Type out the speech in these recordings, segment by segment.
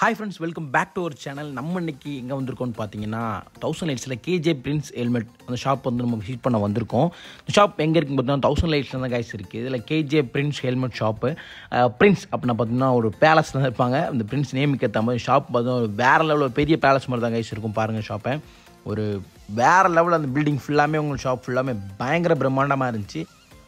Hi friends, welcome back to our channel. நம்ம இன்னைக்கு எங்க வந்திருக்கோம்னு பாத்தீங்கன்னா 1000 லைட்ஸ்ல கேஜே பிரின்ஸ் ஹெல்மெட் அந்த ஷாப் வந்து நம்ம விசிட் பண்ண வந்திருக்கோம். இந்த ஷாப் எங்க இருக்குன்னு பார்த்தீங்கன்னா 1000 லைட்ஸ்ல தான் गाइस இருக்கு. இதுல KJ prince helmet shop. Prince அப்படினா பார்த்தீங்கன்னா ஒரு பேலஸ்ல இருப்பாங்க. அந்த பிரின்ஸ் நேமுக்கு ஏத்த மாதிரி ஷாப் பார்த்தீங்கன்னா வேற லெவல்ல ஒரு பெரிய பேலஸ் மாதிரி தான் गाइस இருக்கும். பாருங்க ஷாப்பை. ஒரு வேற லெவல்ல அந்த பில்டிங் ஃபுல்லாமே உங்க ஷாப் ஃபுல்லாமே பயங்கர பிரம்மாண்டமா இருந்துச்சு.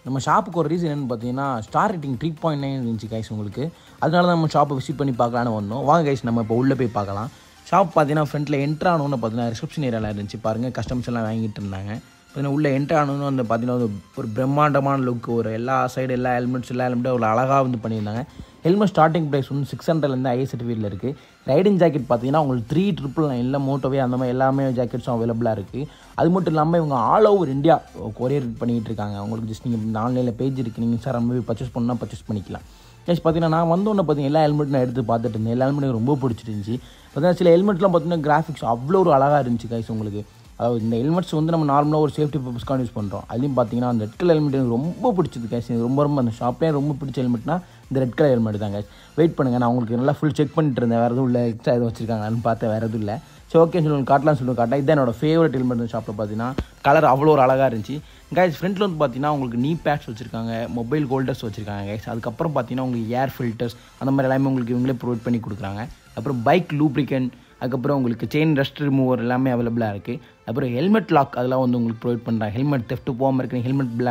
நம்ம ஷாப்புக்கு ஒரு ரீசன் என்னென்னு பார்த்தீங்கன்னா ஸ்டார் ரேட்டிங் 3.9 இருந்துச்சு கைஸ் உங்களுக்கு. அதனால தான் நம்ம ஷாப்பை விசிட் பண்ணி பார்க்கலான்னு வந்தோம். வாங்க கைஸ் நம்ம இப்போ உள்ளே போய் பார்க்கலாம். ஷாப் பார்த்தீங்கன்னா ஃப்ரண்ட்டில் என்ட்ரு ஆனோன்னு பார்த்தீங்கன்னா ரிசப்ஷன் ஏரியாவில் இருந்துச்சு. பாருங்கள் கஸ்டமர்ஸ் எல்லாம் வாங்கிட்டு இருந்தாங்க. பார்த்தீங்கன்னா உள்ளே என்ட்ரு ஆனோன்னு வந்து பார்த்தீங்கன்னா ஒரு பிரம்மாண்டமான லுக், ஒரு எல்லா சைடு எல்லா ஹெல்மெட்டும் ஒரு அழகாக வந்து பண்ணியிருந்தாங்க. ஹெல்மெட் ஸ்டார்டிங் ப்ரைஸ் வந்து 600லேருந்து ஐ சர்டிஃபிகேட்டில் இருக்குது. ரைடிங் ஜாக்கெட் பார்த்தீங்கன்னா உங்களுக்கு 399 மோட்டோவே அந்த மாதிரி எல்லாமே ஜாக்கெட்ஸும் அவைலபிளாக இருக்குது. அது மட்டும் இல்லாமல் இவங்க ஆல் ஓவர் இந்தியா கொரியர் பண்ணிகிட்டு இருக்காங்க. உங்களுக்கு ஜஸ்ட் நீங்கள் ஆன்லைனில் பேஜ் இருக்குது, நீங்கள் சார் அந்த மாதிரி பர்ச்சேஸ் பண்ணால் பர்ச்சேஸ் பண்ணிக்கலாம். ப்ளஸ் பார்த்தீங்கன்னா நான் வந்தோன்னே பார்த்தீங்கன்னா எல்லா ஹெல்மெட்டும் நான் எடுத்து பார்த்துட்டு இருந்தேன். எல்லா ஹெல்மெட்டும் ரொம்ப பிடிச்சிருந்துச்சி. பார்த்தீங்கன்னா சில ஹெல்மெட்லாம் பார்த்தீங்கன்னா கிராஃபிக்ஸ் அவ்வளோ ஒரு அழகாக இருந்துச்சு கைஸ் உங்களுக்கு. அதாவது இந்த ஹெல்மெட்ஸ் வந்து நம்ம நார்மலாக ஒரு சேஃப்டி பர்பஸ்க்காக யூஸ் பண்ணுறோம். அதுலேயும் பார்த்தீங்கன்னா அந்த ரெட் கலர் ஹெல்மெட் எனக்கு ரொம்ப பிடிச்சது கைஸ். எனக்கு ரொம்ப அந்த ஷாப்லேயே ரொம்ப பிடிச்ச ஹெல்மெட்னா இந்த ரெட் கலர் ஹெல்மெட் தான் கைஸ். வெயிட் பண்ணுங்கள், நான் உங்களுக்கு நல்லா ஃபுல் செக் பண்ணிட்டு இருந்தேன். வேறு எதுவும் இல்லை எக்ஸ்ட்ரா எதுவும் வச்சிருக்காங்கன்னு பார்த்தேன். வேறு எதுவும் இல்லை. ஸோ ஓகேன்னு சொல்லி காட்டலாம்னு காட்டேன். இதுதான் என்னோட ஃபேவரட் ஹெல்மெட் இந்த ஷாப்பில் பார்த்தீங்கன்னா கலர் அவ்வளோ ஒரு அழகாக இருந்துச்சு கைஸ். ஃப்ரண்ட்டில் வந்து பார்த்தீங்கன்னா உங்களுக்கு நீ பேட்ஸ் வச்சிருக்காங்க, மொபைல் ஹோல்டர்ஸ் வச்சிருக்காங்க கைஸ். அதுக்கப்புறம் பார்த்தீங்கன்னா உங்களுக்கு ஏர் ஃபில்டர்ஸ் அந்த மாதிரி எல்லாமே உங்களுக்கு இவங்களே ப்ரொவைட் பண்ணி கொடுக்குறாங்க. அப்புறம் பைக் லூப்ரிகன்ட், அதுக்கப்புறம் உங்களுக்கு செயின் ரஸ்ட் ரிமூவர் எல்லாமே அவைலபிளாக இருக்குது. அப்புறம் ஹெல்மெட் லாக் அதெல்லாம் வந்து உங்களுக்கு ப்ரொவைட் பண்ணுறாங்க. ஹெல்மெட் தெஃப்ட் போகாமல் இருக்கிற ஹெல்மெட்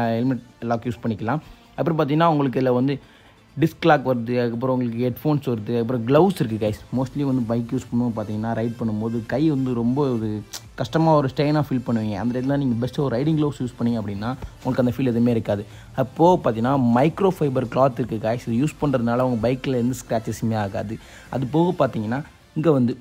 லாக் யூஸ் பண்ணிக்கலாம். அப்புறம் பார்த்தீங்கன்னா உங்களுக்கு இதில் வந்து டிஸ்க் லாக் வருது, அதுக்கப்புறம் உங்களுக்கு ஹெட்ஃபோன்ஸ் வருது, அப்புறம் க்ளவுஸ் இருக்குது கைஸ். மோஸ்ட்லி வந்து பைக் யூஸ் பண்ணும்போது பார்த்தீங்கன்னா ரைட் பண்ணும்போது கை வந்து ரொம்ப ஒரு கஷ்டமாக ஒரு ஸ்ட்ரெயினாக ஃபீல் பண்ணுவீங்க. அந்த இடத்துல நீங்கள் பெஸ்ட்டு ஒரு ரைடிங் க்ளவுஸ் யூஸ் பண்ணிங்க அப்படின்னா உங்களுக்கு அந்த ஃபீல் எதுவுமே இருக்காது. அப்போது பார்த்தீங்கன்னா மைக்ரோ ஃபைபர் கிளாத் இருக்குது கைஸ். இது யூஸ் பண்ணுறதுனால உங்கள் பைக்கில் எந்த ஸ்க்ராச்சஸுமே ஆகாது. அது போக பார்த்தீங்கன்னா இங்கே வந்து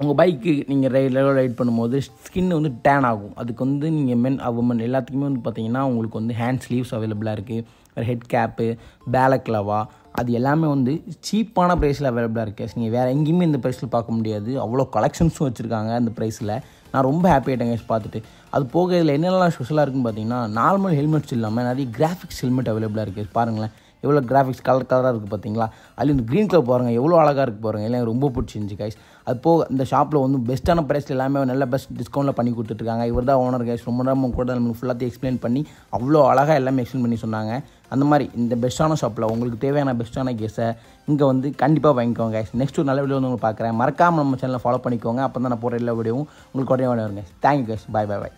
உங்கள் பைக்கு நீங்கள் ரைட் பண்ணும்போது ஸ்கின் வந்து டேன் ஆகும். அதுக்கு வந்து நீங்கள் மென் உமன் எல்லாத்துக்குமே வந்து பார்த்தீங்கன்னா உங்களுக்கு வந்து ஹேண்ட் ஸ்லீவ்ஸ் அவைலபிளாக இருக்குது. வேறு ஹெட் கேப்பு, பேலக்லவா அது எல்லாமே வந்து சீப்பான ப்ரைஸில் அவைலபிளாக இருக்குது. நீங்கள் வேறு எங்கேயுமே இந்த ப்ரைஸில் பார்க்க முடியாது. அவ்வளோ கலெக்ஷன்ஸும் வச்சுருக்காங்க அந்த ப்ரைஸில். நான் ரொம்ப ஹாப்பி ஆகிட்டேங்க பார்த்துட்டு. அது போக இதில் என்னெல்லாம் ஸ்பெஷலாக இருக்குன்னு பார்த்தீங்கன்னா நார்மல் ஹெல்மெட்ஸ் இல்லாமல் நிறைய கிராஃபிக்ஸ் ஹெல்மெட் அவைலபிளாக இருக்குது. பாருங்களேன் எவ்வளோ கிராஃபிக்ஸ் கலராக இருக்குது பார்த்தீங்களா. அதில் இந்த க்ரீன் கலர் பாருங்கள் எவ்வளோ அழகாக இருக்குது பாருங்கள். எல்லாம் ரொம்ப பிடிச்சிருந்துச்சி கைஸ். அது போக இந்த ஷாப்பில் வந்து பெஸ்ட்டான ப்ரைஸில் எல்லாமே நல்ல பெஸ்ட் டிஸ்கவுண்ட்டில் பண்ணி கொடுத்துட்ருக்காங்க. இவர் தான் ஓனர் கைஸ். ரொம்ப நேரம் கூட நம்மளுக்கு ஃபுல்லாத்தையும் எக்ஸ்பிளைன் பண்ணி அவ்வளோ அழகாக எல்லாமே எக்ஸ்பிளைன் பண்ணி சொன்னாங்க. அந்த மாதிரி இந்த பெஸ்ட்டான ஷாப்பில் உங்களுக்கு தேவையான பெஸ்ட்டான கேஸை இங்கே வந்து கண்டிப்பாக வாங்கிக்கோங்க கைஸ். நெக்ஸ்ட் ஒரு நல்ல வீடியோ வந்து உங்களுக்கு பார்க்குறேன். மறக்காமல் நம்ம சேனலை ஃபாலோ பண்ணிக்கோங்க. அப்போ தான் நான் போகிற எல்லா வீடியோவும் உங்களுக்கு உடனே வருங்க. Thank you guys. பாய் பாய் பாய்.